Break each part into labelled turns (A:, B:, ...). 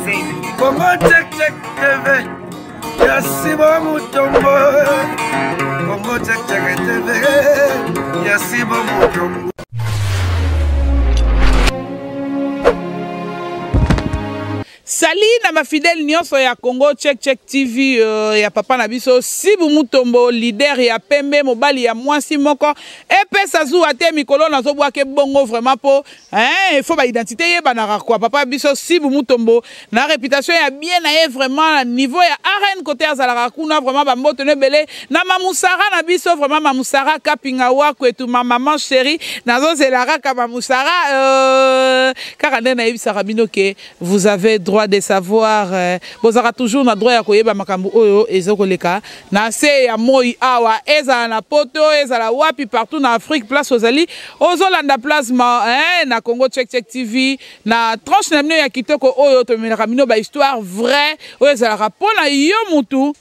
A: Congo Check Check TV, Yasibo Mutombo. Congo Check Check TV, Yasibo Mutombo.
B: Sali na ma fidèle nyonso ya Congo Check Check TV ya papa na biso Sibu Mutombo leader ya pembe mobali ya mwasi moko epesa zu ate mikolo na zo bwake bongo vraiment po il faut ba identité yeba na quoi papa biso Sibu Mutombo na réputation ya bien na vraiment niveau ya arène côté azala kuna vraiment ba mboto ne belé na mamusara na biso vraiment mamusara kapinga wa kwetu ma maman chérie nazo zelara ka mamusara car na yebisa rabino que vous avez droit de savoir bozaka toujours na droit ya koyeba makambu oyo ezokoleka na se ya moi awa eza na poto eza la wapi partout na Afrique place ozali ozolanda plasma na Congo Check Check TV na tranche na mino ya kitoko oyo to menaka mino ba histoire vrai oyo eza la pona yo mutu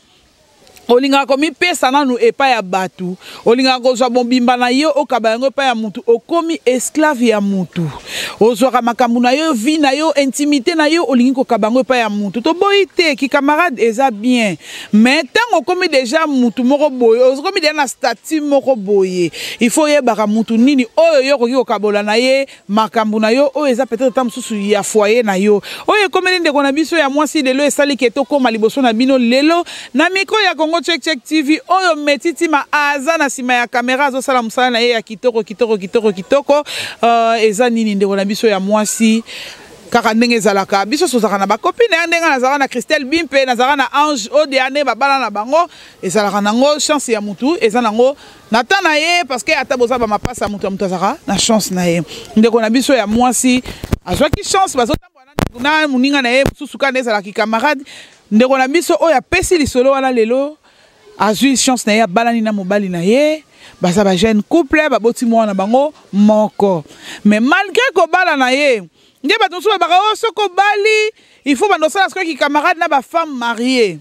B: olinga komi pesa nanu epa ya batu olinga kozwa bombimba na yo okaba yango epa ya mutu okomi esclave ya mutu ozwaka makambu na yo vie na yo intimité na yo olingi kokaba yango epa ya mutu to boyi te ki camarade eza bien mais tango komi déjà mutu moko boye ozokomi déjà na statut moko boye il faut yebaka mutu nini oyo yo koki kokabola na ye makambu na yo oyo eza peut-être tam susu ya foyer na yo oyo komi ndeko na biso ya mwasi lelo esali ke tokoma liboso na bino lelo na micro ya Congo Check Check TV oyo metiti ma aza na sima ya kamera zo sala musala na ye ya kitoko eza nini ndeko na biso ya mwasi kaka ndenge ezalaka biso sozaka na bakopine ndenge nazaka na Christelle Bimpe nazaka na Ange Odiane babala na bango ezalaka nango chance ya mutu eza nango nata na ye parce que ata boza ba mapasa mutu azaka na chance na ye ndeko na biso ya mwasi azwaki chance bazotambola na muninga na ye susuka ndezala ki camarade ndeko na biso oyo apesi lisolo wana lelo azui chance na ye balani na mobali na ye baza ba jeune couple baboti mwana bango moko mais malgré ko bala na ye nge bato so ba soko bali il faut bandosala ce qui camarade na ba femme mariée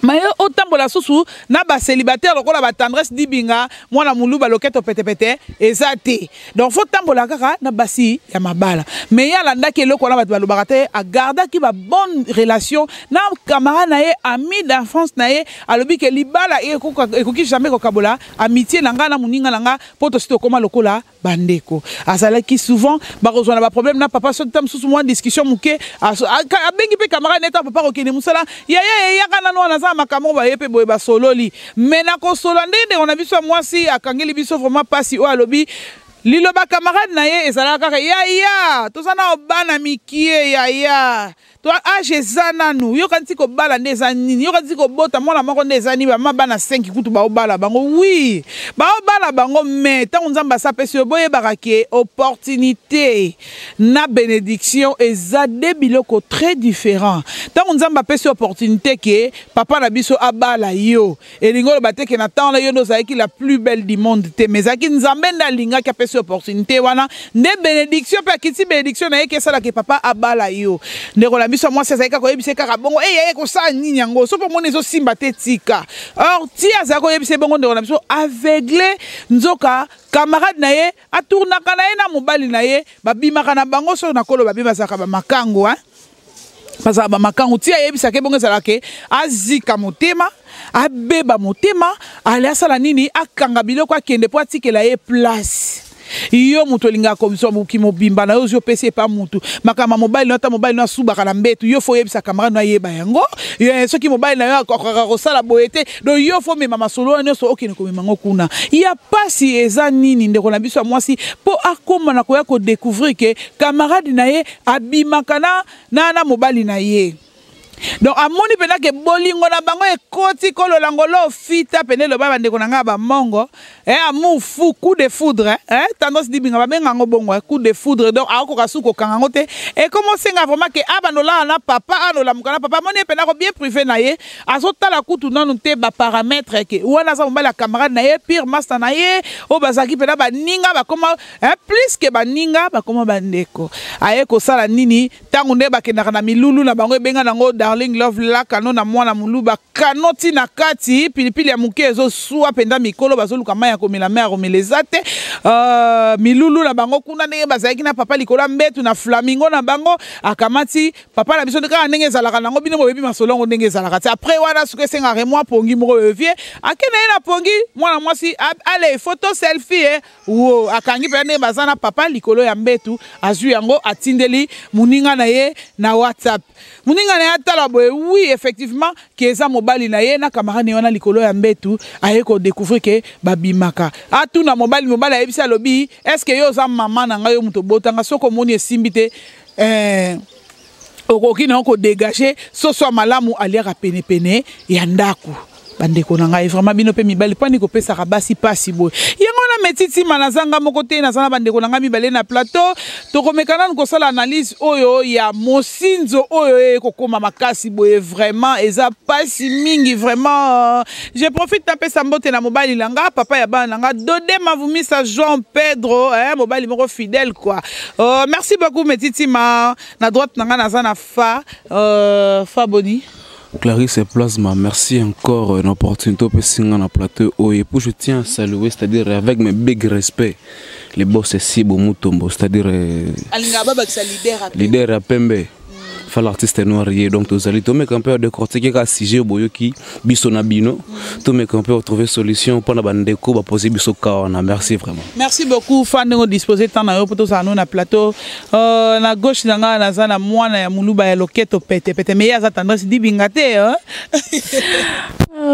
B: mais otambola susu na ba célibataire lokola ba tendresse dibinga mwana muluba loketo pete ezate donc faut tambola kaka na basi ya mabala mais ya landa ke loko na ba balobaka te a garder ki ba bonne relation na camarade na ye ami d'enfance na ye alobi ke libala ekoki jamais kokabola amitié nanga na muninga nanga poto sito koma lokola bandeko azala ki souvent ba kozwana ba problème na papa so tam susu moi discussion muke abengi pe camarade neta papa okene musala ya kana no na makambo ba yepe boye ba sololi mena ko solande on a biso mwasi akangeli biso vraiment pasi o alobi liloba camarade na ye ezala kaka ya tozana obana mikie ya to age ezana nu yo kanti ko bala ndeza nini yo kanti ko bota mwana moko ndeza ni ba mabana 5 kutu ba obala bango oui ba obala bango mais tant nzamba sa pesi boye barake opportunité na bénédiction eza de biloko très différent tant nzamba pesi opportunité que papa na biso abala yo elingolo bateke na temps na yo no zaiki la plus belle du monde te mezaki nzambe ndalinga ka pesi opportunité wana nde bénédiction pe kiti bénédiction na yeke sala ke papa abala yo ndeko la biso moi c'est ko yebise kaka bongo yeye ko sa nini yango so po moni zo simba te tika or ti azako yebise bongo ndeko na biso aveuglé nzoka camarade na ye atournaka na ye na mobali na ye babimaka na bango so na kolo babima saka ba makango Pasa ba makango tia yebisa ke bongo zalake azika motema abeba motema aliasala nini akanga biloko akende po atikela ye place yo mutu linga komiso muki mobimba na yo pese pa mutu makama mobile nota mobile na subaka na mbetu yo fo yebisa camarade na yeba yango soki mobile na yo akokaka sala boete do yo fo mema masolo nyonso okene ko memango kuna ya pasi eza nini ndeko na biso mwasi po akoma na koya ko découvrir que camarade na ye abimaka na mobile na ye. Donc amoni pena ke bolingo na bango ekoti kolo langolo fita pene lo baba ndeko nanga ba mongo amour fou coup de foudre tendance di binga ba benga ngo bongo coup de foudre donc ako kasuko kango te et comment senga vraiment ke abanola na papa anola mukana papa moni pena ko bien privé na ye azota la kutu nanu te ba paramètre ke wana za mbala camarade na ye pire master na ye o bazaki pena ba ninga ba koma plus que ba ninga ba koma ba ndeko aye ko sala nini tango nde bakendaka na milulu na bango ebenga nango darling love la kano na mwana muluba kanoti na kati pilipili ya muke ezosua penda mikolo bazoluka mai ya komela mai ya komela eza te milulu na bango kuna ndenge bazalaki na papa likolo mbetu na flamingo na bango akamati papa na biso nde kaka ndenge ezalaka nango bino boyebi masolongo ndenge ezalaka te après wana soki esengaka mwa pongi moko evie akende ye na pongi mwana mwasi ale photo selfie wo akangi mpe ndenge baza na papa likolo ya mbetu azwi yango atindeli muninga na ye na WhatsApp muninga na ye atala boye oui effectivement ke eza mobali na ye na camarade wana likolo ya mbetu aye ko découvrir ke babimaka atuna mobali ayebisa lobi est-ce que yo za mama na ngai yo muto botanga soko moni esimbi te okoki na ko dégager soso malamu aliaka pene ya ndaku bandeko na ngai vraiment bino pe mibali pani ko pesa ka basi pasi boy yango na metiti manazanga moko te na zana bandeko na ngai mibale na plateau to komekana ko sala analyse oyo ya mosinzo oyo ko koma makasi boy vraiment eza pasi mingi vraiment je profite taper sambote na mobali langa papa ya bana nga dode mavumisa Jean Pedro mobali moko fidèle quoi merci beaucoup metiti na droite na nga na zana fa boni
C: Clarisse et Plasma, merci encore une opportunité pour signer dans plateau. Et pour je tiens à saluer, c'est-à-dire avec mes big respect, les boss Sibo Mutombo, c'est-à-dire leader à Pembe. L'artiste noir donc tous allez tous mes campeurs de cortiquer qu'à sujet boyoki bisonabino tous mes campeurs trouver solution pour la bande de coups à poser bisokaona merci vraiment
B: merci beaucoup fan de disposer temps na yo pour tous na plateau na gauche nanga na zana mwana ya muluba ya loketo pete mais ya za tendance di bingate hein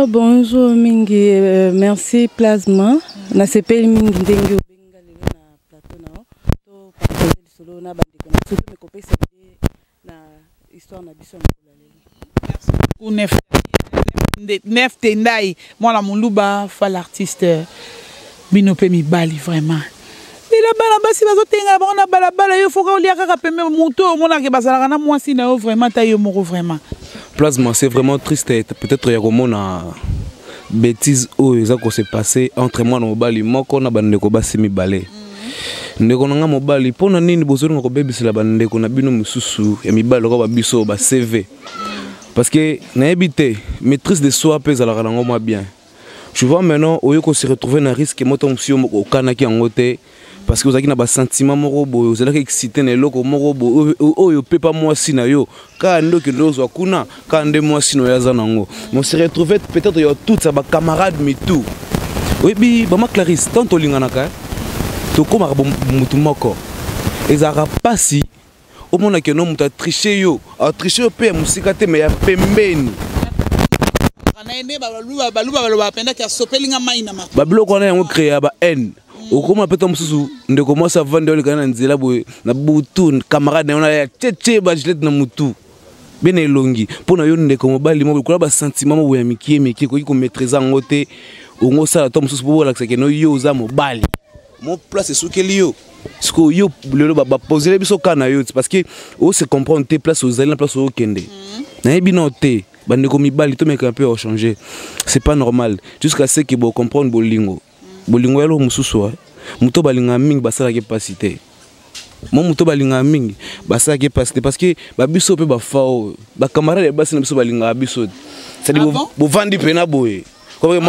D: bonjour mingi merci Plasma na sepeli mingi ndenge obenga lelo na plateau na to partager solo na bande ko surtout me kopesa na histoire na biso
B: merci Nef Tendai mwana muluba fa l'artiste bino pe mibali vraiment bila bala basi bazotenga bona bala yo foka olia kaka pembe muto mona ke bazalaka na mwasi na yo vraiment ta yo moko vraiment
C: Plasma c'est vraiment triste peut-être ya komona bêtise oyo eza ko se passer entre moi na mobali moko na bandeko basi mibale ndeko nanga mobali pona nini bozonga ko bebisela bandeko na bino mususu ya mibali ko ba biso ba CV parce que na habité maîtrise de soi pèse à la rango moi bien je vois maintenant oyo ko se retrouver na risque moto musio moko kanaki ngote parce que vous avez na ba sentiment moko boyo vous allez exciter na loko moko boyo oyo pe pas moi si na yo ka ndoki ndozo kuna ka nde moi si no yaza nango on se retrouver peut-être yo tout ça ba camarade mais tout oui bi ba ma Clarisse tant olingana ka to koma mutu moko ezara pasi au monde que non muta tricher yo a tricher pe musika te mais ya pembeni bablo kona yango créer ba haine okoma peta mususu ndeko moi ça vendre le kana nzela boy na butu camarade na ya tete ba gilet na mutu bene longi pona yo ndeko mobali mo ko ba sentiment mo ya miki ko maîtriser ngote ongo sala to mususu bo la que no yo za mobali mon place sous quel yo ce que yo le ba poser les biso kana yo parce que on se comprend tes places aux allées place au kende na binoté bande ko mibali to meka un peu changer c'est pas normal jusqu'à ce que bo comprendre bolingo yalo mususu muto balinga mingi basala capacité mon muto balinga mingi basala capacité parce que ba biso pe ba fao ba camarade basi na biso balinga biso c'est dit bo vandi pena boye comme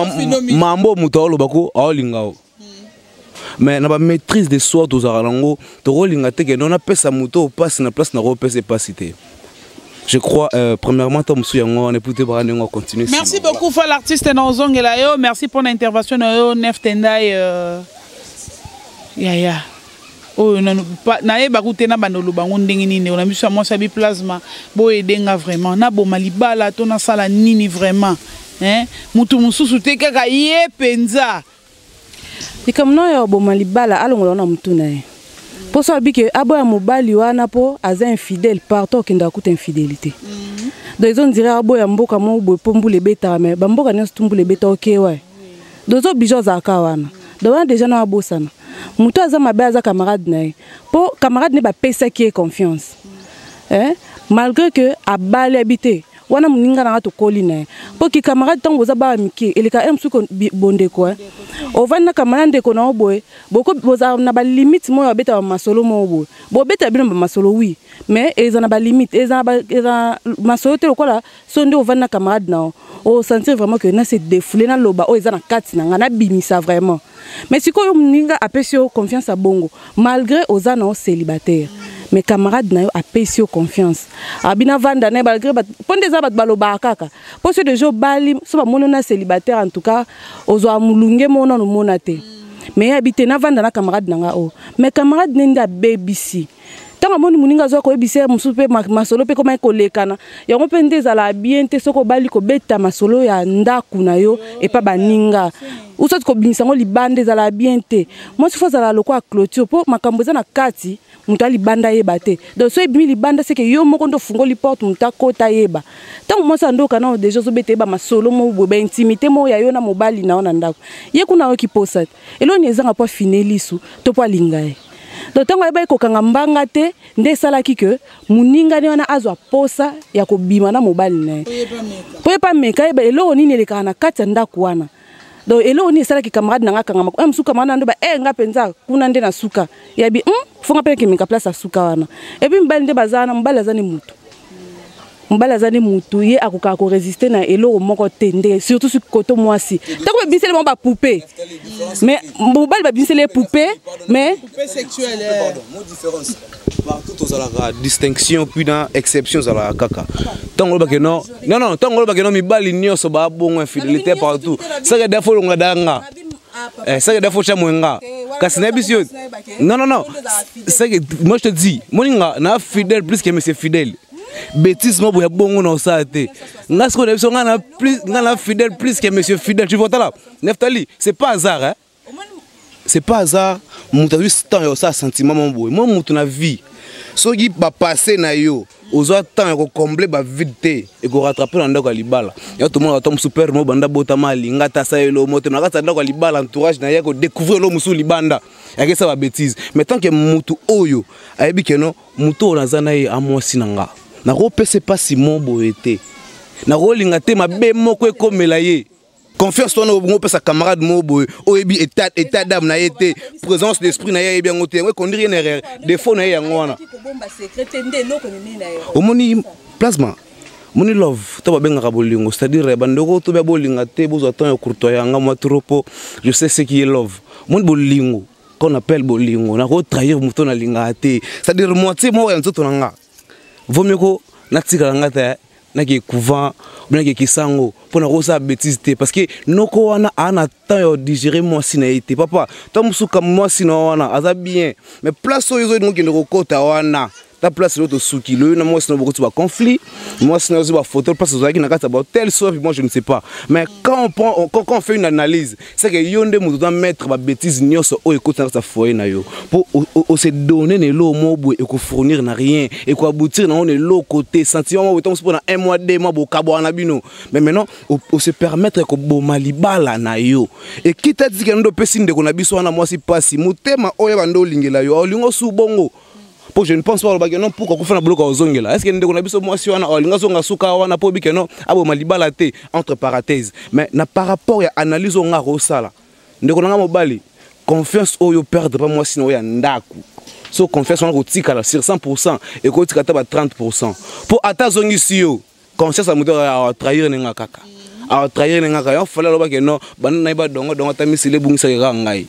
C: mambo muto lo bako aolingao mais na ba maîtrise de soi tous arango to rolinga te que non a pesa muto passe na place na repese pasité. Je crois premièrement Tom Souyango on est plutôt brandé on continue.
B: Merci beaucoup fa l'artiste Nozongela yo merci pour l'intervention yo Nef Tendai ya oh na e bakute na bandolo bango ndenge nini on a mis sur moi sabi Plasma bo edenga vraiment na bo malibala to na sala nini vraiment hein mutu mususu te kaka ye penza
D: ikamno yo bo malibala alongola na mutu na ye pour ça bike abo ya mobali wana po aza infidèle partout kinda kuta infidélité donc ils ont dirait abo ya mboka mo bo pombule beta mais ba mboka ne stumbule beta OK ouais donc zo bijo za ka wana donc wana déjà na abo sana mutu aza mabe aza camarade na ye po camarade ne ba pesa qui est confiance hein malgré que abali habité wana muninga na to kolina po ki camarade tango za ba miki eleka emsuko bondeko ovanda camarade ndeko na oboye boko boza na ba limite mo yabeta ba masolo mo oboye bo beta bino ba masolo oui mais eza na ba limite eza masolo te lokola sonde ovanda camarade na o sentir vraiment que na se défouler na loba o eza na kati na ngana bimisa vraiment mais sikoyo muninga apesio confiance a bongo malgré ozana o célibataire mes camarades na yo apesio confiance abina vanda na malgré ponde za bat baloba kaka pour ceux de jo bali so ba monona célibataire en tout cas ozo amulunge mona no monate mais habité na vanda na camarade na nga o mes camarades nenda BBC tant amoni muninga zo ko ebise musupe masolo pe koma kolekana yango pe ndeza la bien te soko bali ko beta masolo ya ndaku na yo et pas baninga usati ko binisa ngo libande za la bien te moi faut za la loko a clôture po makambo za na kati muta libanda yeba te donc so ebimi libanda c'est que yo moko ndo fungo li porte muta kota yeba tant moi sa ndoka na déjà so bete ba masolo mo bo intimité mo ya yo na mobali na ona ndako ye kuna yo ki posa elo ni ezanga po finelisu to po lingae donc tango eba kokanga mbanga te nde salaki que muninga ne wana azwa posa ya kobima na mobali nae po yepa meka eba elo nini eleka na kati ndako wana donc elo ni salaki camarade nanga kanga msuka mana ndo ba nga penza kuna nde na suka ya bi fonga pe ke meka place suka wana et puis mbali nde bazana mbali azani mutu mbala zani mutu ye akoka ko résister na elo moko tende surtout sur koto mwasi tako bisele mo ba poupée mais mbali ba bisele poupée mais
B: poupée sexuelle
C: mo différence partout aux la distinction puis dans exception à la kaka tango ba que non tango ba que non mi bali nyoso ba bongo infidélité partout ça que des fois on danga ça que des fois chamwenga kasi na bisio non c'est que moi je te dis moninga na fidèle plus que monsieur fidèle bêtise moi boya bongo na osate ngas ko nebiso ngana plus ngana fidèle plus que monsieur fidèle tu vois là Neftali c'est pas hasard hein c'est pas hasard mutu juste temps yo ça sentiment mon boy moi mutu na vie so gi ba passer na yo ozo temps ko combler ba vide te et ko rattraper na ndako libala yo tout le monde atom super mo banda botama linga ta sa elo moto na kata ndako libala entourage na yako découvrir lo musu libanda yake ça ba bêtise mais tant que mutu oyo ayebi que non mutu onazana ye amwasi nanga na repese pas si mon boete na rolinga te mabe moko ekomela ye confiance toi no bongo pesa camarade mo boy oyebi état d'âme na yete présence d'esprit na ye bien ngote we conduire une erreur défaut na ye ngwana omoni plasma moni love to ba benga bolingo c'est-à-dire bandoko to ba bolinga te bozo attend courtois yanga moi trop je sais ce qui est love mon bolingo qu'on appelle bolingo na ko trahir muto na linga te c'est-à-dire moitié mo ya nzoto nanga vaut mieux que natika ngata na ki couvent bien que kisango pour na rosa bêtise te parce que noko wana ana temps yo digérer moi si na été papa to musuka moi si na wana aza bien mais place oyo zo ngi ndoko kota wana ta place l'autre souki le na moi si na beaucoup de conflit moi si na zo ba photo place zo ki na kata ba tel soit moi je ne sais pas mais quand on fait une analyse c'est que yonde mu doit mettre ba bêtise nyoso o écoute na sa foyer na yo pour se donner ne lo mobo et ko fournir na rien et ko aboutir na on est l'autre côté sentiment mo pour na 1 mois 2 mois bo kabo na bino mais maintenant on se permettre ko bo malibala na yo et qui t'a dit que ndo pesi ndeko na biso na moi si pasi mutema oyo bando lingela yo olingo su bongo. Pour je ne pense pas au non pourquoi qu'on fait un bloc aux ongles là. Est-ce que nous avons moi si on a l'ingazonga souka on a pas dit que non abo malibala te entre parenthèses mais na par rapport à analyse on a rosala ndeko na mobali confiance oyo perdre pas moi sinon ya ndaku so confiance on rotika là sur 100% et ko tika ta ba 30% pour ata zongi sio confiance à moteur à trahir ninga kaka à trahir ninga kaka on fallait loba que non banana ba dongo ta misile bungisa ngai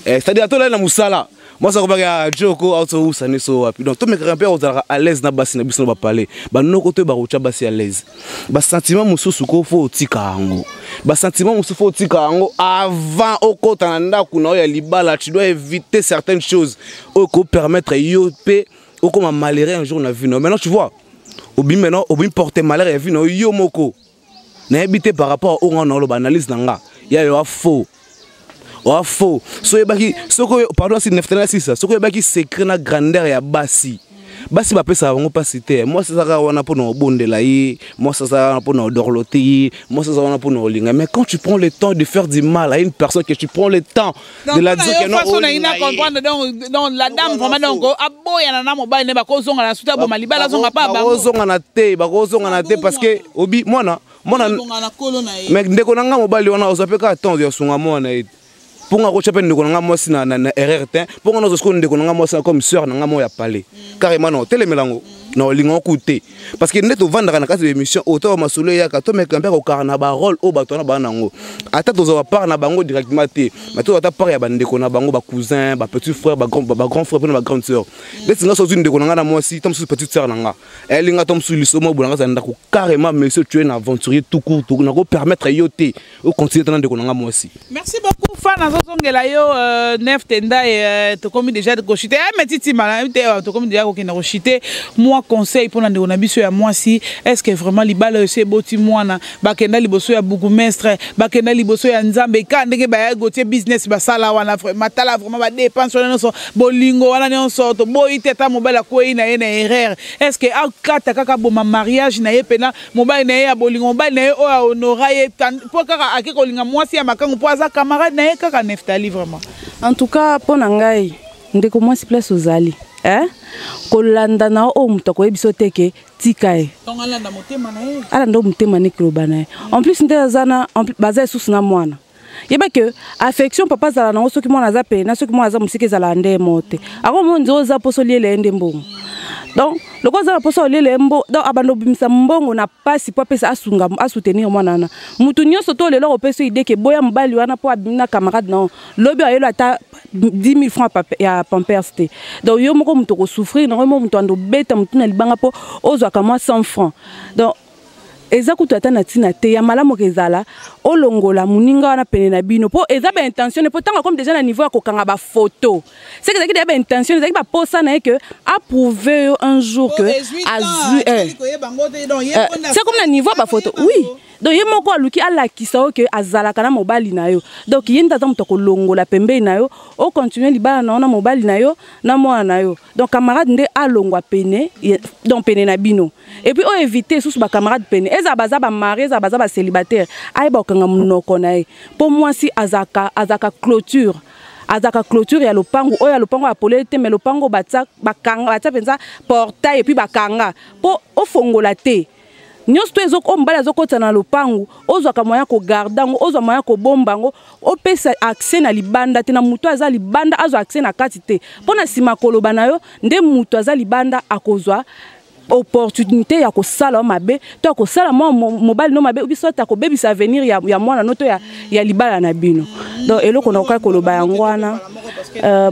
C: c'est-à-dire to là na musala. Moi ça va Joko auto ça ne so puis donc tous mes grands-pères sont à l'aise na basi na biso ba parler ba no côté ba rocha basi à l'aise ba sentiment mususu ko fo tika ngo ba sentiment mususu fo tika ngo avant au côté na ndako na ya libala tu dois éviter certaines choses au ko permettre yo pe au comme malheureux un jour na vie non maintenant tu vois au bien maintenant au bien porter malheur et vie non yo moko na éviter par rapport au on lo analyse nanga ya yo faux. Oh faux. So yebaki soko pardon si Neftali ça. Soko yebaki secret na grandeur ya basi. basi bapesa bango pasi te moi ça sera wana pour no bondela yi moi ça sera pour no dorloter yi moi ça sera wana pour no linga mais quand tu prends le temps de faire du mal à une personne que tu prends le temps de la dire que non
B: donc la dame vraiment donc aboya na mobile ne ba ko zonga na suta bo malibala zonga pa ba
C: zonga na te parce que obi mwana mais ndeko nanga mobile wana ozapeka attendre ya sunga mwana pour nga kocha pe ndeko nanga mwasi na erreur te pour nga zo ndeko nanga mwasi comme sœur nanga mo ya parler carrément non telemelango non lingo coûter parce que neto vendre na kati émission auto masolo ya ka to me camper au carnaval rôle au bato na banango ata tozo va par na bango directement te mais to ata par ya bandeko na bango ba cousin ba petit frère ba grand frère ba grande sœur beti nga so ndeko nanga na mwasi tom su petite sœur nanga elinga tom su lisomo bulanga za ndako carrément monsieur tu es un aventurier tout court to na ko permettre yote au continuer dans ndeko nanga mwasi.
B: Merci beaucoup Fana zongela yo Nef Tenda et to komi déjà de kochiter mais titi mala to komi déjà ko kina kochiter moi conseil pour ndeko na biso ya mwasi est-ce que vraiment libala c'est boti mwana bakenda liboso ya bourgmestre bakenda liboso ya nzambe ka ndenge ba ya gotier business ba sala wana matala vraiment ba dépense wana so bolingo wana ne sorte boyi teta mobala ko ina ena erreur est-ce que akata kaka boma mariage na ye pena mobala na ye ya bolingo mobala na ye o ya honora ye po kaka akiko linga mwasi ya makango po aza camarade na ye kaka Neftali vraiment
D: en tout cas pona ngai ndeko mwasi place ozali kolanda na o muto ko ebiso teke tikae
B: alanda motema na ye
D: ala ndo motema ne kloba na ye en plus ndezana baza sous na mwana yeba que affection papa zala na soki mwana za pe na soki mwana za musike zala nde mote ako mo nzo za poso liele ende mbongo donc le quoi za poso liele mbo donc abando bimisa mbongo na pasi po pesa asunga asoutenir mwana na mutu nyoso to lelo peso ide ke boya mbali wana po abina camarade non lobi ayelo ata 10 000 francs ya pampers te donc yo moko mutu ko souffrir na mo mutu ando beta mutu na libanga po ozwa ka moi 100 francs donc eza kutu ata na tina te ya malamu kezala olongola muninga wana pene na bino po eza ba intention po tanga comme déjà na niveau ya kokanga ba photo c'est que ça qui ba intention ça qui ba posa na que approuver un jour que c'est comme na niveau ba photo oui donc ye moko aluki alakisa o que azala kana mobali na yo donc yenda za mutoko longola pembe na yo o continuer libala na mobali na yo na mwana na yo donc camarade nde alongwa pene donc pene na bino et puis o éviter sous ba camarade pene eza baza ba marié eza baza ba célibataire ay ba kanga munoko na ye pour moi si azaka clôture ya lopango oya lopango ya polete mais lopango batsa bakanga batsa penza portail et puis bakanga po ofongola te nyos to ezoko mbala zokota na lopango ozwaka moya ko gardango ozwa moya ko bombango opesa accès na libanda te na mutu aza libanda azwa accès na kati te pona sima koloba na yo nde mutu aza libanda akozwa opportunité ya ko sala mabe to ko sala mobile no mabe biso ta ko bebisa avenir ya mwana noto ya libala na bino donc eloko na ko koloba yangwana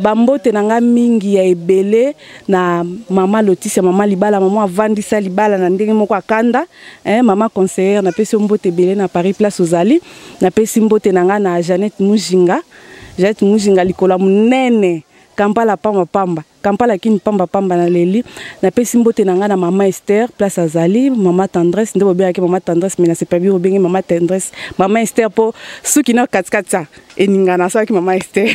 D: bambote nanga mingi ya ebele na mama Lotisia mama libala mama avandisa libala na ndenge moko akanda mama conseillère na pesi mbote ebele na Paris place ozali na pesi mbote nanga na Jeannette Mujinga likola munene Kampala pamba Kampala kini pamba na leli na pesi mbote nanga na mama Esther place azali mama Tendresse ndebo bien ke mama Tendresse mais na c'est pas bien bien mama Tendresse mama Esther po suki na katkatsa eninga na sa ki mama Esther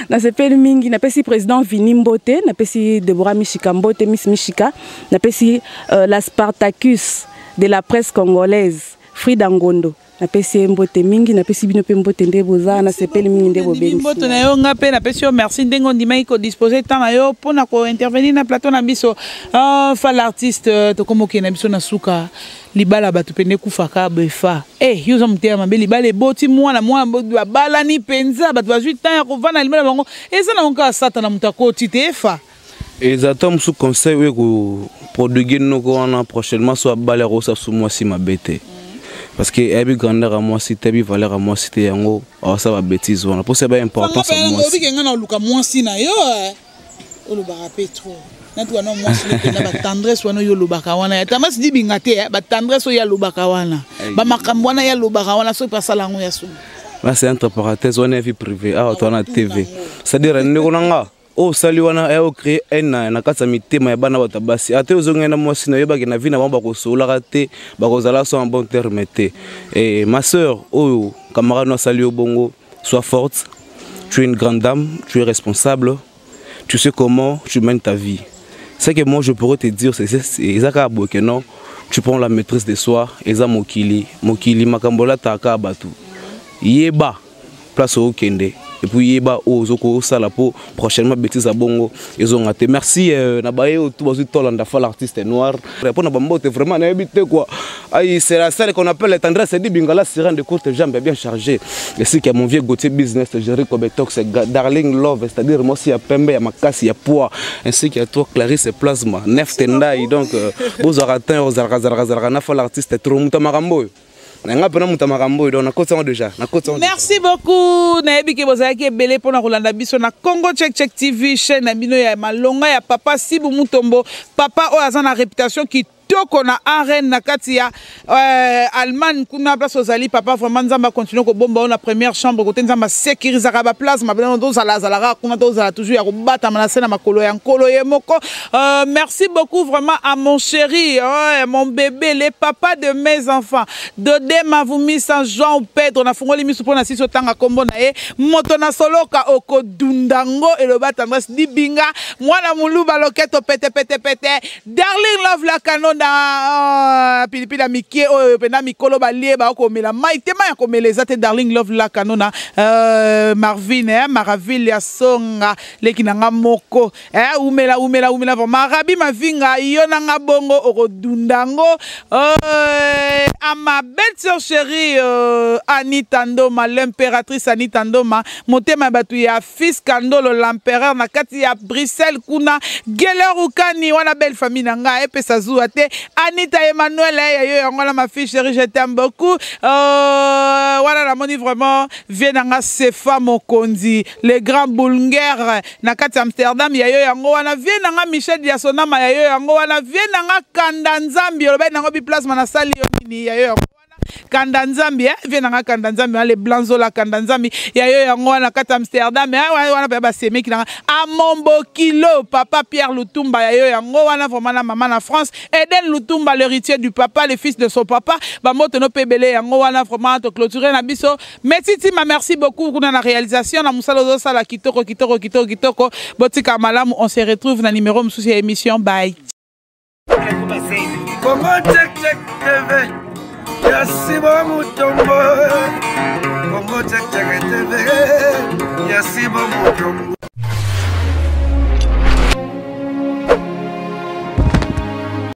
D: na sepeli mingi na pesi président Vini Mbote na pesi Deborah Mishika Mbote Miss Mishika na pesi la Spartacus de la presse congolaise Frida Ngondo na pesi mbote mingi na pesi bino pe mbote ndeboza na sepeli mingi ndebo bengi
B: mbote na yo ngape na pesi yo merci ndengo ndimai ko disposer temps na yo pona ko intervenir na plateau na biso fa l'artiste to komoke na biso na suka libala batu pende kufaka befa yuzo mtea mabe libala boti mwana bala ni penza batu ba 8 ans ya kovana libala bango eza na onka sata na mutako titefa
C: ezatom sous conseil we ko produire noko wana prochainement so bala rosa sous moi si mabete parce que ebi grandeur à moi si tebi valeur à moi si te yango ça va bêtise wana pour ça ba importance à moi
B: si nga na luka moi si na yo o lo ba petro na tu wana moi si na ba tendresse wana yo lo ba kawana ya tamas di binga te ba tendresse ya lo ba kawana ba makambo wana ya lo ba kawana so pa sala ngo ya so
C: là c'est entre parenthèses on est vie privée ah toi na TV c'est dire ndeko nanga oh sali wana ya créer na katsa mitema ya bana batabasi ate ozongena mwasi na yeba ke na vina ba ko sola raté ba ko zala so en bon terme te et ma sœur oh camarade no sali obongo sois forte tu es une grande dame tu es responsable tu sais comment tu mènes ta vie Ce que moi je pourrais te dire, c'est ça que non, tu prends la maîtrise de soi, et ça mokili makambola taka batu. Yeba place au kende. Et puis yeba ozoko sala po prochainement bêtise à bongo ils ont raté. Merci na baye tout bazu tolanda fa l'artiste noir. Pour na bambote vraiment na habité quoi. Aïe c'est la salle qu'on appelle la tendresse dit bingala sirène de courte jambe bien chargé. Et c'est que mon vieux Gauthier business géré comme tox darling love, c'est-à-dire moi si y a pembe ya makasi ya poids ainsi que toi Clarisse Plasma neuf tendai donc vous aurez atteint aux na fa l'artiste trop mutamarambo.
B: Merci beaucoup. Naebi ke bozaki ebele pona kolanda biso na Congo Check TV chaîne na bino ya malonga ya papa Sibou Mutombo. Papa o azana réputation qui toko na arène na kati ya Allemagne kuna place ozali papa vraiment nzamba continue ko bomba na première chambre côté nzamba sécuriser ba place mabena ndo zala kuna to zala toujours ya ko bata manase na makolo ya nkolo ye moko. Merci beaucoup vraiment à mon chéri, mon bébé, les papas de mes enfants. Dodé Mavumi Saint Jean Pedro na fungoli misu pona siso tanga kombo na ye moto na soloka oko dundango et le batandres di binga mwana muluba loketo pete darling love la canon na pilipila mikie o pena mikolo balie ba ko mela mai tema ya ko meleza te darling love la kanona Marvin Maraville ya songa lekinanga moko umela marabi mavinga yona nga bongo okodundango à ma belle sœur chérie Anita Ndoma, l'impératrice Anita Ndoma, motema batu ya fils Kandolo l'empereur na kati ya Bruxelles kuna Geller Ukani wana belle famille nanga epesa zuwa te Anita Emmanuel yo yango ma fille chérie je t'aime beaucoup voilà la moni vraiment vient nanga Sefa Mokonzi les grands Bulgares na kati Amsterdam yo yango wana vient nanga Michel Diasonama yo yango wana vient nanga Kandanzambi lo ba nanga bi place na sali yo nini yo Kandanzambi vient nanga Kandanzambi les blancs la Kandanzambi yo yango wana kati Amsterdam wana ba semi ki nanga Amombo Kilo papa Pierre Lutumba yo yango wana vraiment na maman na France Eden Lutumba l'héritier du papa le fils de son papa ba moto no pebele yango wana vraiment to clôturer na biso Metiti ma merci beaucoup kuna na réalisation na musalo zo sala kitoko botika malamu on se retrouve na numéro mususi ya émission bye
A: Congo Check TV Yasibo Mutombo Congo Check TV Yasibo Mutombo